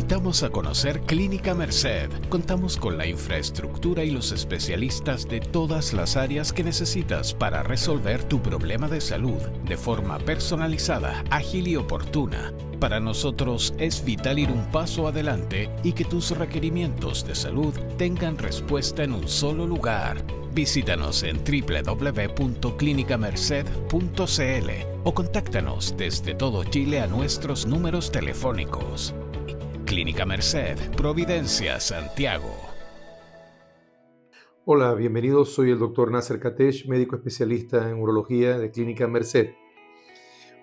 invitamos a conocer Clínica Merced. Contamos con la infraestructura y los especialistas de todas las áreas que necesitas para resolver tu problema de salud de forma personalizada, ágil y oportuna. Para nosotros es vital ir un paso adelante y que tus requerimientos de salud tengan respuesta en un solo lugar. Visítanos en www.clinicamerced.cl o contáctanos desde todo Chile a nuestros números telefónicos. Clínica Merced, Providencia, Santiago. Hola, bienvenidos. Soy el Dr. Nasser Katesh, médico especialista en urología de Clínica Merced.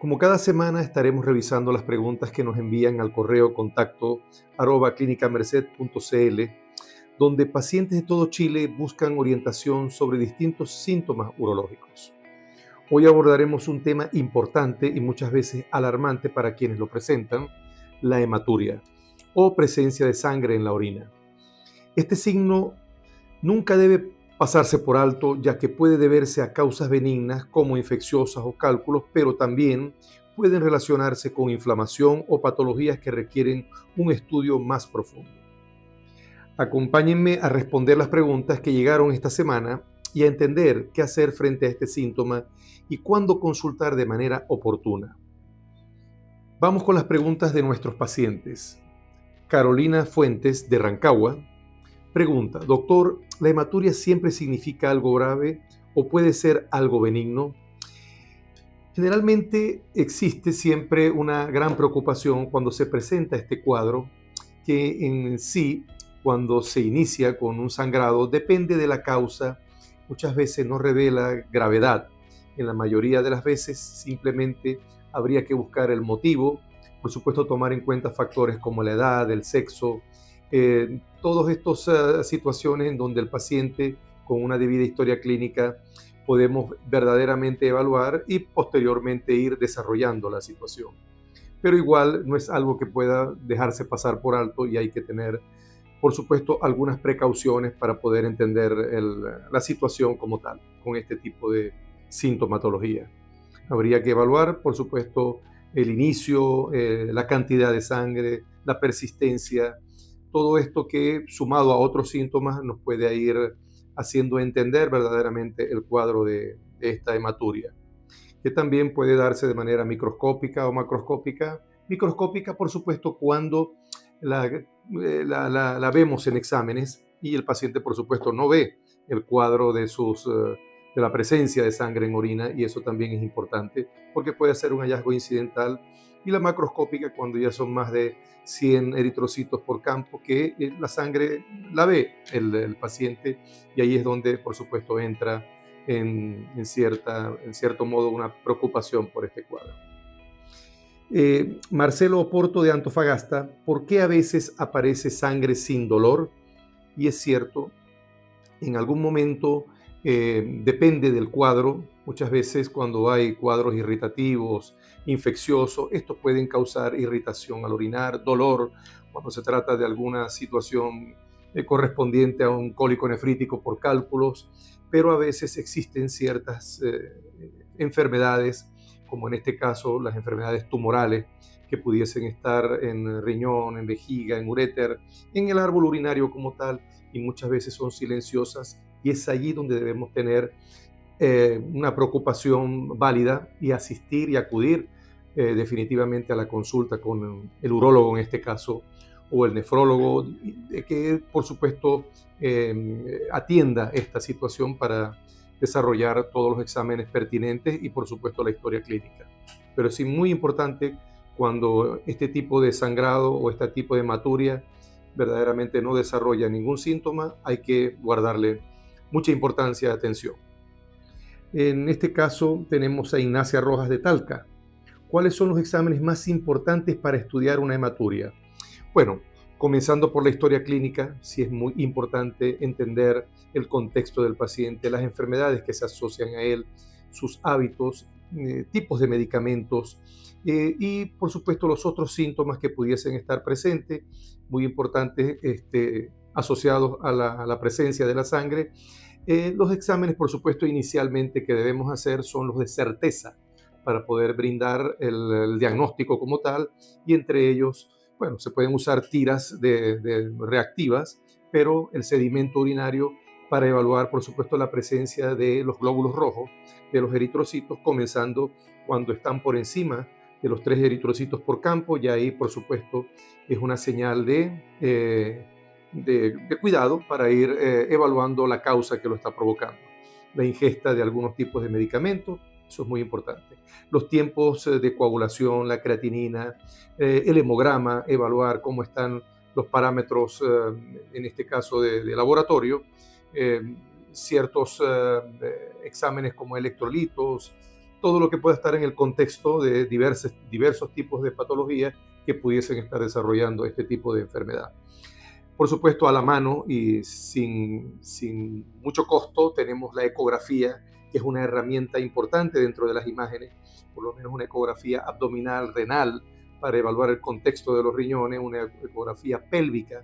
Como cada semana estaremos revisando las preguntas que nos envían al correo contacto @clinicamerced.cl, donde pacientes de todo Chile buscan orientación sobre distintos síntomas urológicos. Hoy abordaremos un tema importante y muchas veces alarmante para quienes lo presentan, la hematuria o presencia de sangre en la orina. Este signo nunca debe pasarse por alto, ya que puede deberse a causas benignas como infecciosas o cálculos, pero también pueden relacionarse con inflamación o patologías que requieren un estudio más profundo. Acompáñenme a responder las preguntas que llegaron esta semana y a entender qué hacer frente a este síntoma y cuándo consultar de manera oportuna. Vamos con las preguntas de nuestros pacientes. Carolina Fuentes, de Rancagua, pregunta: doctor, ¿la hematuria siempre significa algo grave o puede ser algo benigno? Generalmente existe siempre una gran preocupación cuando se presenta este cuadro, que en sí, cuando se inicia con un sangrado, depende de la causa. Muchas veces no revela gravedad. En la mayoría de las veces simplemente habría que buscar el motivo. Por supuesto, tomar en cuenta factores como la edad, el sexo, todas estas situaciones en donde el paciente con una debida historia clínica podemos verdaderamente evaluar y posteriormente ir desarrollando la situación. Pero igual no es algo que pueda dejarse pasar por alto y hay que tener, por supuesto, algunas precauciones para poder entender la situación como tal, con este tipo de sintomatología. Habría que evaluar, por supuesto, el inicio, la cantidad de sangre, la persistencia, todo esto que sumado a otros síntomas nos puede ir haciendo entender verdaderamente el cuadro de esta hematuria, que también puede darse de manera microscópica o macroscópica. Microscópica, por supuesto, cuando la vemos en exámenes y el paciente, por supuesto, no ve el cuadro de la presencia de sangre en orina, y eso también es importante porque puede ser un hallazgo incidental. Y la macroscópica, cuando ya son más de 100 eritrocitos por campo, que la sangre la ve el paciente, y ahí es donde, por supuesto, entra en cierto modo una preocupación por este cuadro. Marcelo Oporto, de Antofagasta: ¿por qué a veces aparece sangre sin dolor? Y es cierto, en algún momento depende del cuadro. Muchas veces cuando hay cuadros irritativos, infecciosos, estos pueden causar irritación al orinar, dolor cuando se trata de alguna situación correspondiente a un cólico nefrítico por cálculos, pero a veces existen ciertas enfermedades, como en este caso las enfermedades tumorales, que pudiesen estar en riñón, en vejiga, en uréter, en el árbol urinario como tal, y muchas veces son silenciosas, y es allí donde debemos tener una preocupación válida y asistir y acudir definitivamente a la consulta con el urólogo en este caso, o el nefrólogo, que por supuesto atienda esta situación para desarrollar todos los exámenes pertinentes y por supuesto la historia clínica. Pero sí, muy importante, cuando este tipo de sangrado o este tipo de hematuria verdaderamente no desarrolla ningún síntoma, hay que guardarle mucha importancia y atención. En este caso tenemos a Ignacia Rojas, de Talca. ¿Cuáles son los exámenes más importantes para estudiar una hematuria? Bueno, comenzando por la historia clínica, sí es muy importante entender el contexto del paciente, las enfermedades que se asocian a él, sus hábitos, tipos de medicamentos y por supuesto los otros síntomas que pudiesen estar presentes, muy importantes, asociados a la presencia de la sangre. Los exámenes, por supuesto, inicialmente que debemos hacer son los de certeza para poder brindar el diagnóstico como tal, y entre ellos Bueno, se pueden usar tiras reactivas, pero el sedimento urinario para evaluar, por supuesto, la presencia de los glóbulos rojos, de los eritrocitos, comenzando cuando están por encima de los 3 eritrocitos por campo, y ahí, por supuesto, es una señal de cuidado para ir evaluando la causa que lo está provocando. La ingesta de algunos tipos de medicamentos, eso es muy importante. Los tiempos de coagulación, la creatinina, el hemograma, evaluar cómo están los parámetros, en este caso de laboratorio, ciertos exámenes como electrolitos, todo lo que pueda estar en el contexto de diversos tipos de patologías que pudiesen estar desarrollando este tipo de enfermedad. Por supuesto, a la mano y sin mucho costo, tenemos la ecografía, que es una herramienta importante dentro de las imágenes, por lo menos una ecografía abdominal, renal, para evaluar el contexto de los riñones, una ecografía pélvica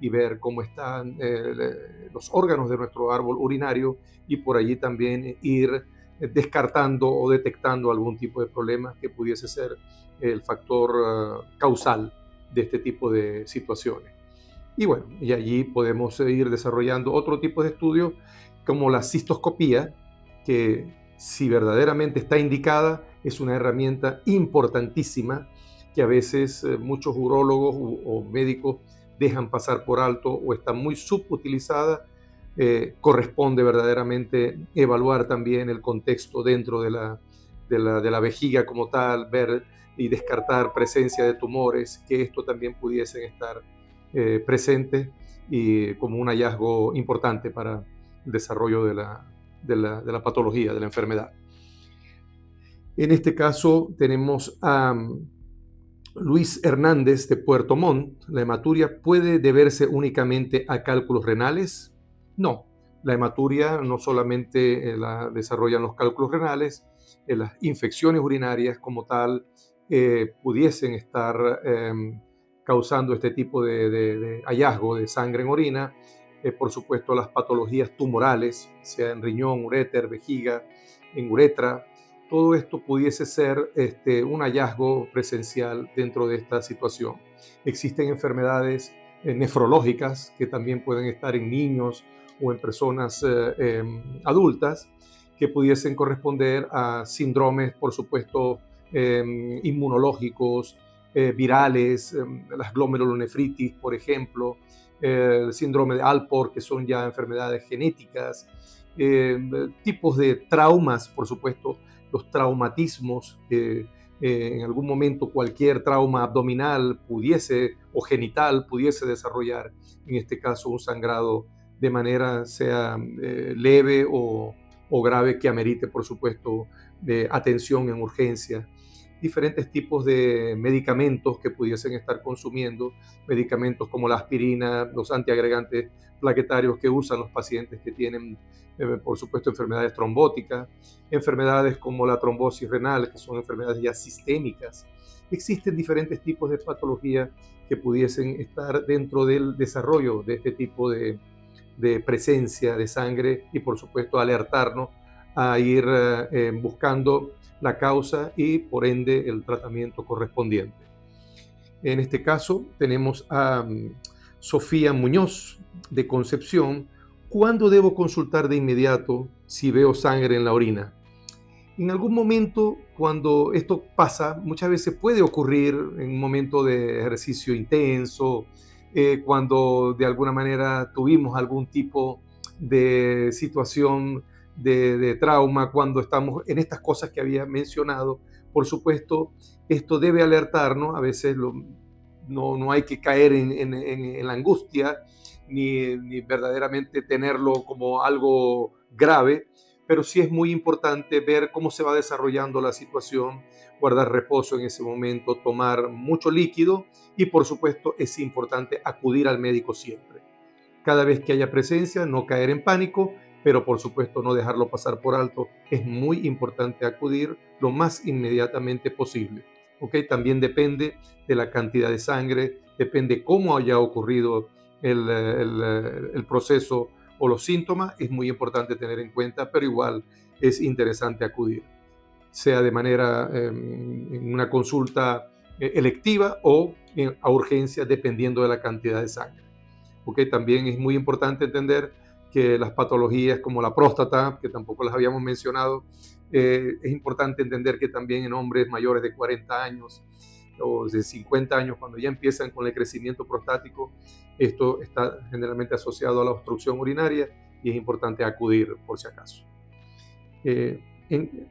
y ver cómo están los órganos de nuestro árbol urinario, y por allí también ir descartando o detectando algún tipo de problema que pudiese ser el factor causal de este tipo de situaciones. Y bueno, y allí podemos ir desarrollando otro tipo de estudios como la cistoscopía, que si verdaderamente está indicada es una herramienta importantísima que a veces muchos urólogos o médicos dejan pasar por alto o está muy subutilizada. Corresponde verdaderamente evaluar también el contexto dentro de la vejiga como tal, ver y descartar presencia de tumores, que esto también pudiesen estar presentes y como un hallazgo importante para el desarrollo de la patología, de la enfermedad. En este caso tenemos a Luis Hernández de Puerto Montt. ¿La hematuria puede deberse únicamente a cálculos renales? No, la hematuria no solamente la desarrollan los cálculos renales, las infecciones urinarias como tal pudiesen estar causando este tipo de hallazgo de sangre en orina. Por supuesto, las patologías tumorales, sea en riñón, uréter, vejiga, en uretra, todo esto pudiese ser un hallazgo presencial dentro de esta situación. Existen enfermedades nefrológicas que también pueden estar en niños o en personas adultas, que pudiesen corresponder a síndromes, por supuesto, inmunológicos, virales, las glomerulonefritis, por ejemplo, el síndrome de Alport, que son ya enfermedades genéticas, tipos de traumas, por supuesto, los traumatismos, en algún momento cualquier trauma abdominal pudiese o genital pudiese desarrollar, en este caso, un sangrado de manera sea leve o grave, que amerite, por supuesto, de atención en urgencia. Diferentes tipos de medicamentos que pudiesen estar consumiendo, medicamentos como la aspirina, los antiagregantes plaquetarios que usan los pacientes que tienen, por supuesto, enfermedades trombóticas, enfermedades como la trombosis renal, que son enfermedades ya sistémicas. Existen diferentes tipos de patologías que pudiesen estar dentro del desarrollo de este tipo de presencia de sangre, y por supuesto alertarnos a ir buscando la causa y por ende el tratamiento correspondiente. En este caso tenemos a Sofía Muñoz de Concepción. ¿Cuándo debo consultar de inmediato si veo sangre en la orina? En algún momento, cuando esto pasa, muchas veces puede ocurrir en un momento de ejercicio intenso, cuando de alguna manera tuvimos algún tipo de situación de trauma, cuando estamos en estas cosas que había mencionado. Por supuesto, esto debe alertarnos. A veces no hay que caer en la angustia, ni verdaderamente tenerlo como algo grave, pero sí es muy importante ver cómo se va desarrollando la situación, guardar reposo en ese momento, tomar mucho líquido y, por supuesto, es importante acudir al médico siempre. Cada vez que haya presencia, no caer en pánico, pero por supuesto no dejarlo pasar por alto. Es muy importante acudir lo más inmediatamente posible. ¿Okay? También depende de la cantidad de sangre, depende cómo haya ocurrido el proceso o los síntomas. Es muy importante tener en cuenta, pero igual es interesante acudir, sea de manera en una consulta electiva o a urgencia, dependiendo de la cantidad de sangre. ¿Okay? También es muy importante entender que las patologías como la próstata, que tampoco las habíamos mencionado, es importante entender que también en hombres mayores de 40 años o de 50 años, cuando ya empiezan con el crecimiento prostático, esto está generalmente asociado a la obstrucción urinaria y es importante acudir por si acaso. En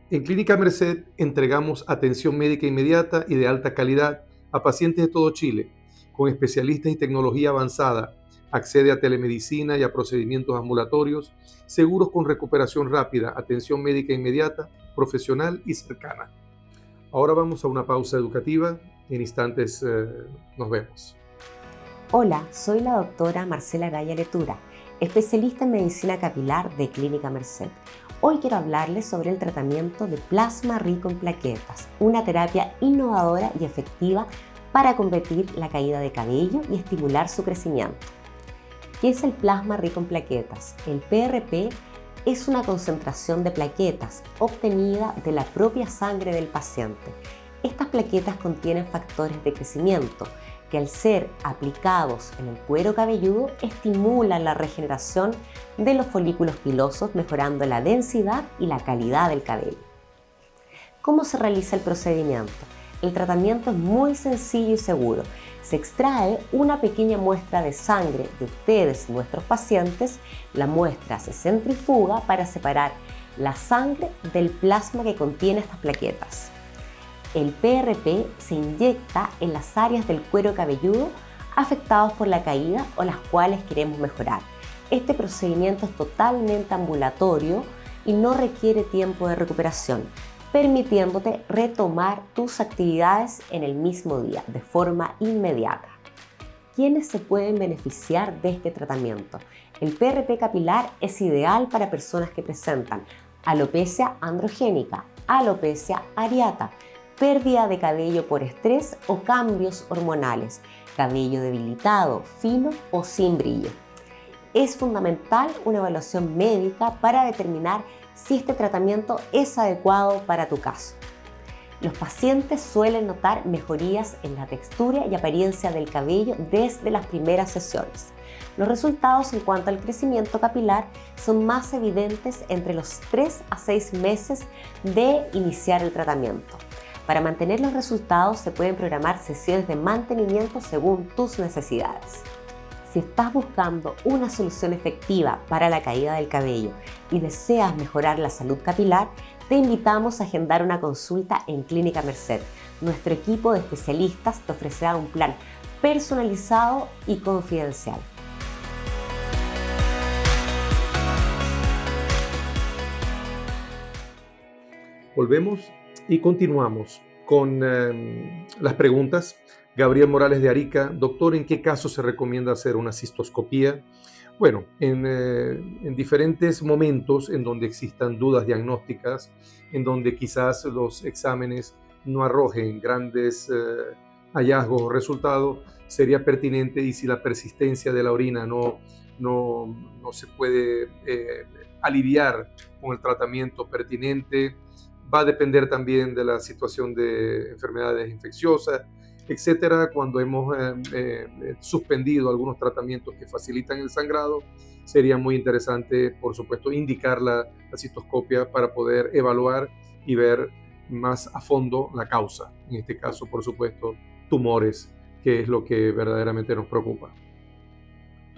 Clínica Merced entregamos atención médica inmediata y de alta calidad a pacientes de todo Chile, con especialistas y tecnología avanzada. Accede a telemedicina y a procedimientos ambulatorios, seguros con recuperación rápida, atención médica inmediata, profesional y cercana. Ahora vamos a una pausa educativa. En instantes nos vemos. Hola, soy la doctora Marcela Gaya Letura, especialista en medicina capilar de Clínica Merced. Hoy quiero hablarles sobre el tratamiento de plasma rico en plaquetas, una terapia innovadora y efectiva para combatir la caída de cabello y estimular su crecimiento. ¿Qué es el plasma rico en plaquetas? El PRP es una concentración de plaquetas obtenida de la propia sangre del paciente. Estas plaquetas contienen factores de crecimiento que, al ser aplicados en el cuero cabelludo, estimulan la regeneración de los folículos pilosos, mejorando la densidad y la calidad del cabello. ¿Cómo se realiza el procedimiento? El tratamiento es muy sencillo y seguro. Se extrae una pequeña muestra de sangre de ustedes, nuestros pacientes. La muestra se centrifuga para separar la sangre del plasma que contiene estas plaquetas. El PRP se inyecta en las áreas del cuero cabelludo afectados por la caída o las cuales queremos mejorar. Este procedimiento es totalmente ambulatorio y no requiere tiempo de recuperación, permitiéndote retomar tus actividades en el mismo día, de forma inmediata. ¿Quiénes se pueden beneficiar de este tratamiento? El PRP capilar es ideal para personas que presentan alopecia androgénica, alopecia areata, pérdida de cabello por estrés o cambios hormonales, cabello debilitado, fino o sin brillo. Es fundamental una evaluación médica para determinar si este tratamiento es adecuado para tu caso. Los pacientes suelen notar mejorías en la textura y apariencia del cabello desde las primeras sesiones. Los resultados en cuanto al crecimiento capilar son más evidentes entre los 3 a 6 meses de iniciar el tratamiento. Para mantener los resultados se pueden programar sesiones de mantenimiento según tus necesidades. Si estás buscando una solución efectiva para la caída del cabello y deseas mejorar la salud capilar, te invitamos a agendar una consulta en Clínica Merced. Nuestro equipo de especialistas te ofrecerá un plan personalizado y confidencial. Volvemos y continuamos con las preguntas. Gabriel Morales de Arica: doctor, ¿en qué caso se recomienda hacer una cistoscopía? Bueno, en diferentes momentos en donde existan dudas diagnósticas, en donde quizás los exámenes no arrojen grandes hallazgos o resultados, sería pertinente, y si la persistencia de la orina no se puede aliviar con el tratamiento pertinente, va a depender también de la situación de enfermedades infecciosas, etcétera. Cuando hemos suspendido algunos tratamientos que facilitan el sangrado, sería muy interesante, por supuesto, indicar la cistoscopia para poder evaluar y ver más a fondo la causa. En este caso, por supuesto, tumores, que es lo que verdaderamente nos preocupa.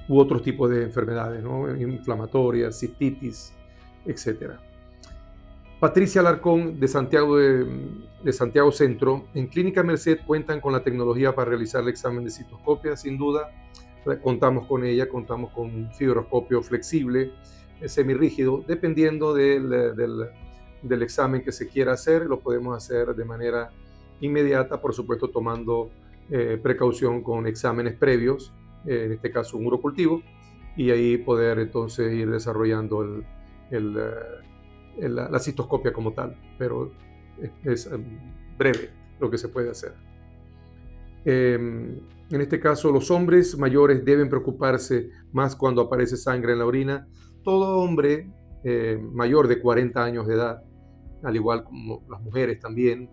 U otros tipos de enfermedades, ¿no? Inflamatorias, cistitis, etcétera. Patricia Alarcón, de Santiago Centro: en Clínica Merced cuentan con la tecnología para realizar el examen de cistoscopia. Sin duda, contamos con ella, contamos con un fibroscopio flexible, semirrígido. Dependiendo del examen que se quiera hacer, lo podemos hacer de manera inmediata, por supuesto tomando precaución con exámenes previos, en este caso un urocultivo, y ahí poder entonces ir desarrollando la cistoscopia como tal, pero es breve lo que se puede hacer. En este caso, los hombres mayores deben preocuparse más cuando aparece sangre en la orina. Todo hombre mayor de 40 años de edad, al igual como las mujeres también,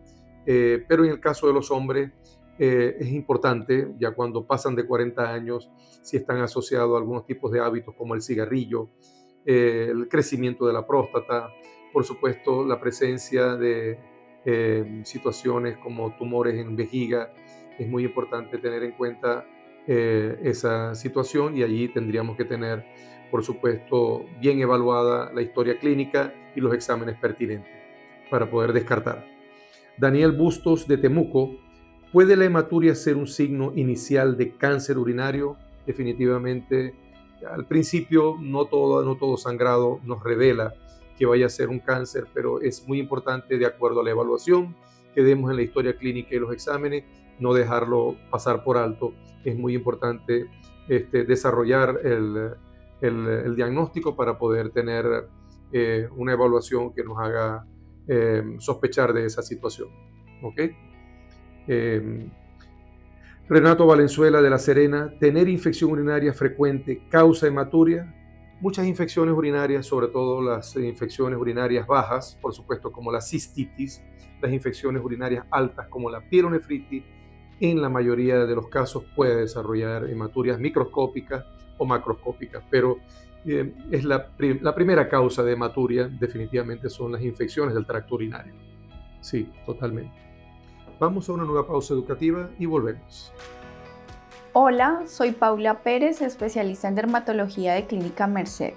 pero en el caso de los hombres, es importante, ya cuando pasan de 40 años, si están asociados a algunos tipos de hábitos como el cigarrillo, el crecimiento de la próstata, por supuesto la presencia de situaciones como tumores en vejiga. Es muy importante tener en cuenta esa situación, y allí tendríamos que tener, por supuesto, bien evaluada la historia clínica y los exámenes pertinentes para poder descartar. Daniel Bustos de Temuco: ¿puede la hematuria ser un signo inicial de cáncer urinario? Definitivamente, al principio no todo sangrado nos revela que vaya a ser un cáncer, pero es muy importante, de acuerdo a la evaluación que demos en la historia clínica y los exámenes, no dejarlo pasar por alto. Es muy importante desarrollar el diagnóstico para poder tener una evaluación que nos haga sospechar de esa situación. ¿Ok? Renato Valenzuela de La Serena: ¿tener infección urinaria frecuente causa hematuria? Muchas infecciones urinarias, sobre todo las infecciones urinarias bajas, por supuesto, como la cistitis, las infecciones urinarias altas como la pielonefritis, en la mayoría de los casos puede desarrollar hematurias microscópicas o macroscópicas, pero es la primera causa de hematuria, definitivamente son las infecciones del tracto urinario. Sí, totalmente. Vamos a una nueva pausa educativa y volvemos. Hola, soy Paula Pérez, especialista en dermatología de Clínica Merced,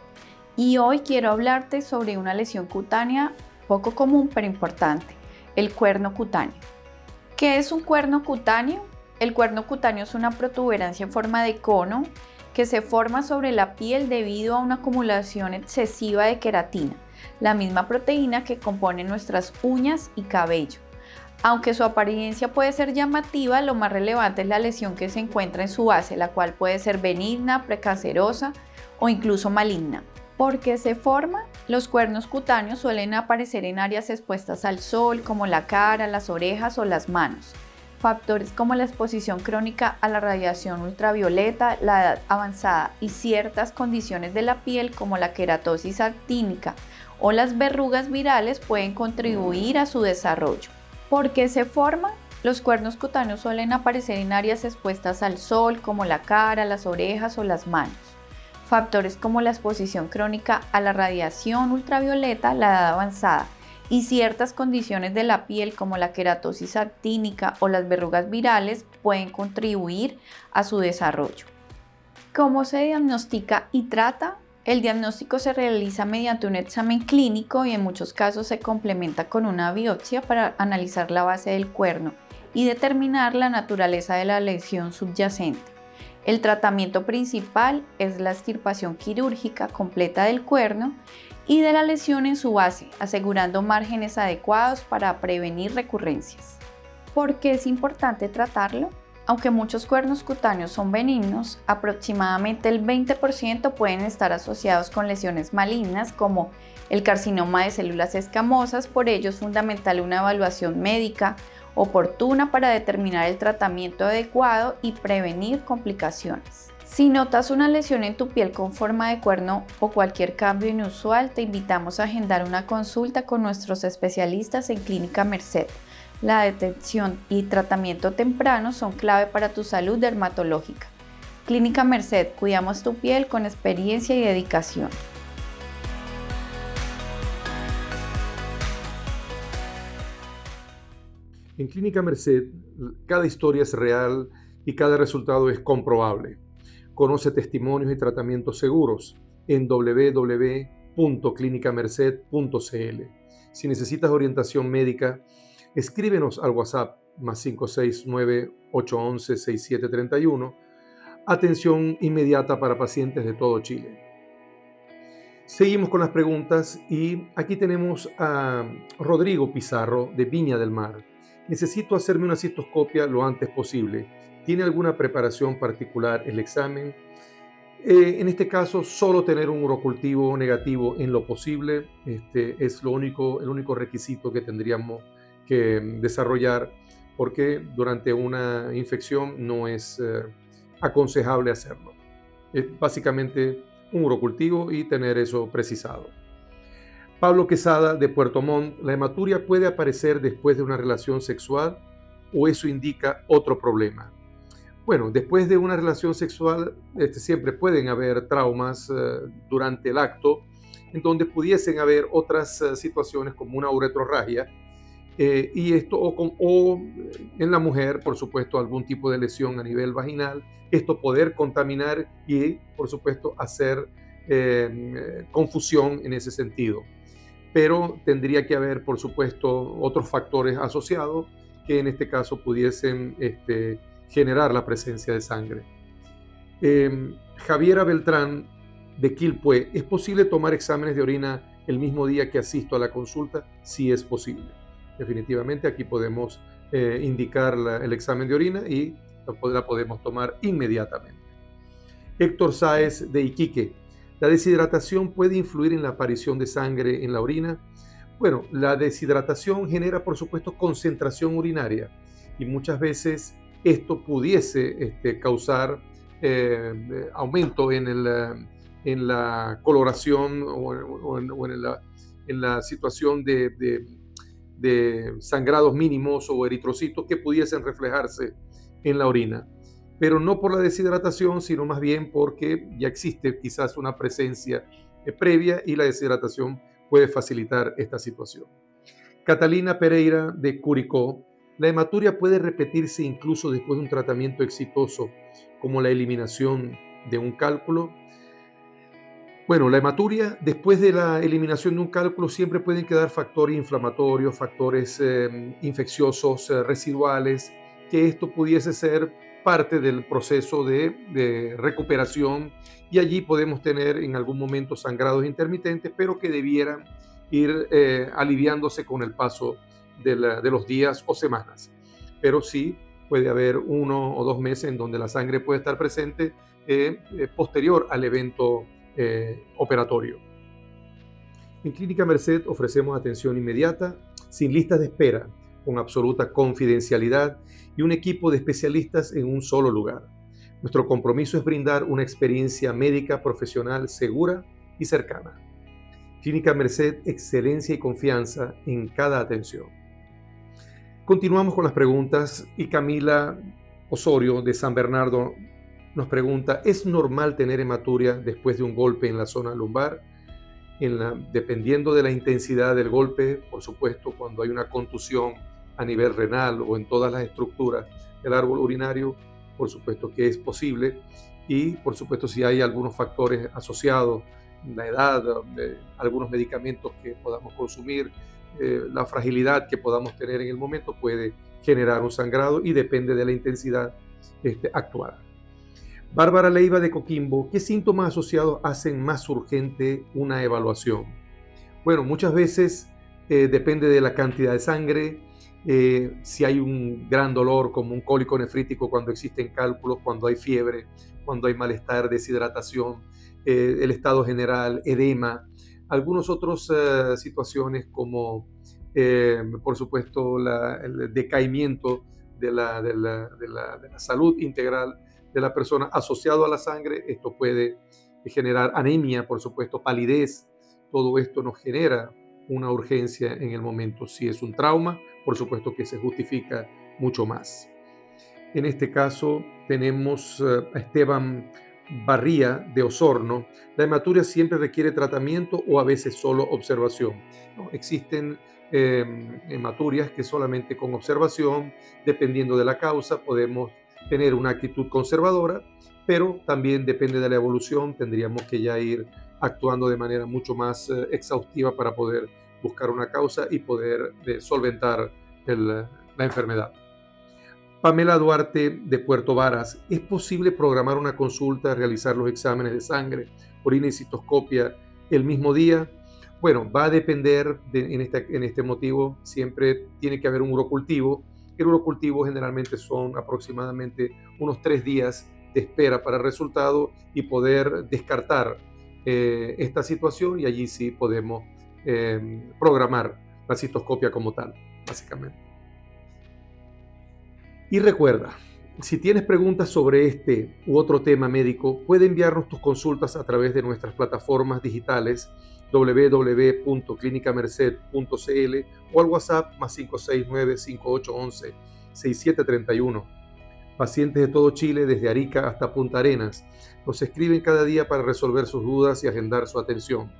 y hoy quiero hablarte sobre una lesión cutánea poco común pero importante: el cuerno cutáneo. ¿Qué es un cuerno cutáneo? El cuerno cutáneo es una protuberancia en forma de cono que se forma sobre la piel debido a una acumulación excesiva de queratina, la misma proteína que compone nuestras uñas y cabello. Aunque su apariencia puede ser llamativa, lo más relevante es la lesión que se encuentra en su base, la cual puede ser benigna, precancerosa o incluso maligna. ¿Por qué se forma? Los cuernos cutáneos suelen aparecer en áreas expuestas al sol, como la cara, las orejas o las manos. Factores como la exposición crónica a la radiación ultravioleta, la edad avanzada y ciertas condiciones de la piel, como la queratosis actínica o las verrugas virales, pueden contribuir a su desarrollo. ¿Por qué se forman? Los cuernos cutáneos suelen aparecer en áreas expuestas al sol, como la cara, las orejas o las manos. Factores como la exposición crónica a la radiación ultravioleta, la edad avanzada y ciertas condiciones de la piel, como la queratosis actínica o las verrugas virales, pueden contribuir a su desarrollo. ¿Cómo se diagnostica y trata? El diagnóstico se realiza mediante un examen clínico y en muchos casos se complementa con una biopsia para analizar la base del cuerno y determinar la naturaleza de la lesión subyacente. El tratamiento principal es la extirpación quirúrgica completa del cuerno y de la lesión en su base, asegurando márgenes adecuados para prevenir recurrencias. ¿Por qué es importante tratarlo? Aunque muchos cuernos cutáneos son benignos, aproximadamente el 20% pueden estar asociados con lesiones malignas como el carcinoma de células escamosas. Por ello es fundamental una evaluación médica oportuna para determinar el tratamiento adecuado y prevenir complicaciones. Si notas una lesión en tu piel con forma de cuerno o cualquier cambio inusual, te invitamos a agendar una consulta con nuestros especialistas en Clínica Merced. La detección y tratamiento temprano son clave para tu salud dermatológica. Clínica Merced, cuidamos tu piel con experiencia y dedicación. En Clínica Merced, cada historia es real y cada resultado es comprobable. Conoce testimonios y tratamientos seguros en www.clinicamerced.cl. Si necesitas orientación médica, escríbenos al WhatsApp +569 811 6731. Atención inmediata para pacientes de todo Chile. Seguimos con las preguntas y aquí tenemos a Rodrigo Pizarro de Viña del Mar. Necesito hacerme una cistoscopia lo antes posible. ¿Tiene alguna preparación particular el examen? En este caso, solo tener un urocultivo negativo en lo posible es el único requisito que tendríamos que desarrollar, porque durante una infección no es aconsejable hacerlo. Es básicamente un urocultivo y tener eso precisado. Pablo Quesada de Puerto Montt: ¿la hematuria puede aparecer después de una relación sexual? o eso indica otro problema. Bueno, después de una relación sexual siempre pueden haber traumas durante el acto, en donde pudiesen haber otras situaciones como una uretrorragia, y esto o en la mujer, por supuesto, algún tipo de lesión a nivel vaginal, esto poder contaminar y, por supuesto, hacer confusión en ese sentido. Pero tendría que haber, por supuesto, otros factores asociados que en este caso pudiesen generar la presencia de sangre. Javiera Beltrán de Quilpué: ¿es posible tomar exámenes de orina el mismo día que asisto a la consulta? Sí, es posible. Definitivamente aquí podemos indicar el examen de orina y la podemos tomar inmediatamente. Héctor Sáez de Iquique: ¿la deshidratación puede influir en la aparición de sangre en la orina? Bueno, la deshidratación genera, por supuesto, concentración urinaria y muchas veces esto pudiese causar aumento en la coloración o en la situación de sangrados mínimos o eritrocitos que pudiesen reflejarse en la orina, pero no por la deshidratación, sino más bien porque ya existe quizás una presencia previa y la deshidratación puede facilitar esta situación. Catalina Pereira de Curicó: ¿la hematuria puede repetirse incluso después de un tratamiento exitoso como la eliminación de un cálculo? Bueno, la hematuria, después de la eliminación de un cálculo, siempre pueden quedar factores inflamatorios, factores infecciosos residuales, que esto pudiese ser parte del proceso de recuperación, y allí podemos tener en algún momento sangrados intermitentes, pero que debieran ir aliviándose con el paso de los días o semanas. Pero sí puede haber 1 o 2 meses en donde la sangre puede estar presente posterior al evento operatorio. En Clínica Merced ofrecemos atención inmediata, sin listas de espera, con absoluta confidencialidad y un equipo de especialistas en un solo lugar. Nuestro compromiso es brindar una experiencia médica profesional segura y cercana. Clínica Merced: excelencia y confianza en cada atención. Continuamos con las preguntas y Camila Osorio de San Bernardo nos pregunta: ¿es normal tener hematuria después de un golpe en la zona lumbar? Dependiendo de la intensidad del golpe, por supuesto, cuando hay una contusión a nivel renal o en todas las estructuras del árbol urinario, por supuesto que es posible, y por supuesto si hay algunos factores asociados, la edad, algunos medicamentos que podamos consumir, la fragilidad que podamos tener en el momento puede generar un sangrado y depende de la intensidad actual. Bárbara Leiva de Coquimbo: ¿qué síntomas asociados hacen más urgente una evaluación? Bueno, muchas veces depende de la cantidad de sangre, si hay un gran dolor como un cólico nefrítico cuando existen cálculos, cuando hay fiebre, cuando hay malestar, deshidratación, el estado general, edema, algunas otras situaciones como por supuesto el decaimiento de la salud integral de la persona asociado a la sangre. Esto puede generar anemia, por supuesto, palidez. Todo esto nos genera una urgencia en el momento. Si es un trauma, por supuesto que se justifica mucho más. En este caso tenemos a Esteban Barría de Osorno: ¿la hematuria siempre requiere tratamiento o a veces solo observación? No, existen hematurias que solamente con observación, dependiendo de la causa, podemos tener una actitud conservadora, pero también depende de la evolución, tendríamos que ya ir actuando de manera mucho más exhaustiva para poder buscar una causa y poder solventar la enfermedad. Pamela Duarte de Puerto Varas: ¿es posible programar una consulta, realizar los exámenes de sangre, orina y citoscopia el mismo día? Bueno, va a depender, en este motivo siempre tiene que haber un urocultivo. El urocultivo generalmente son aproximadamente unos 3 días de espera para el resultado y poder descartar esta situación, y allí sí podemos programar la citoscopia como tal, básicamente. Y recuerda, si tienes preguntas sobre este u otro tema médico, puede enviarnos tus consultas a través de nuestras plataformas digitales www.clinicamerced.cl o al WhatsApp +569 5811 6731. Pacientes de todo Chile, desde Arica hasta Punta Arenas, nos escriben cada día para resolver sus dudas y agendar su atención.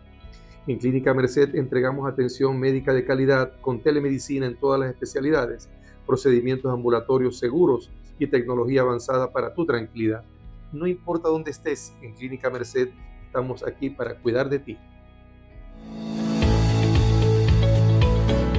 En Clínica Merced entregamos atención médica de calidad con telemedicina en todas las especialidades, procedimientos ambulatorios seguros y tecnología avanzada para tu tranquilidad. No importa dónde estés, en Clínica Merced estamos aquí para cuidar de ti.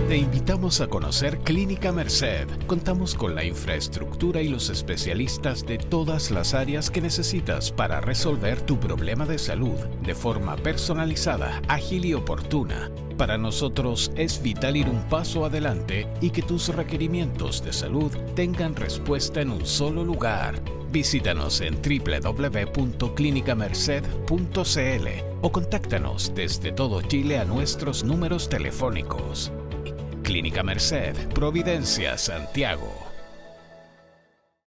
Te invitamos a conocer Clínica Merced. Contamos con la infraestructura y los especialistas de todas las áreas que necesitas para resolver tu problema de salud de forma personalizada, ágil y oportuna. Para nosotros es vital ir un paso adelante y que tus requerimientos de salud tengan respuesta en un solo lugar. Visítanos en www.clinicamerced.cl o contáctanos desde todo Chile a nuestros números telefónicos. Clínica Merced, Providencia, Santiago.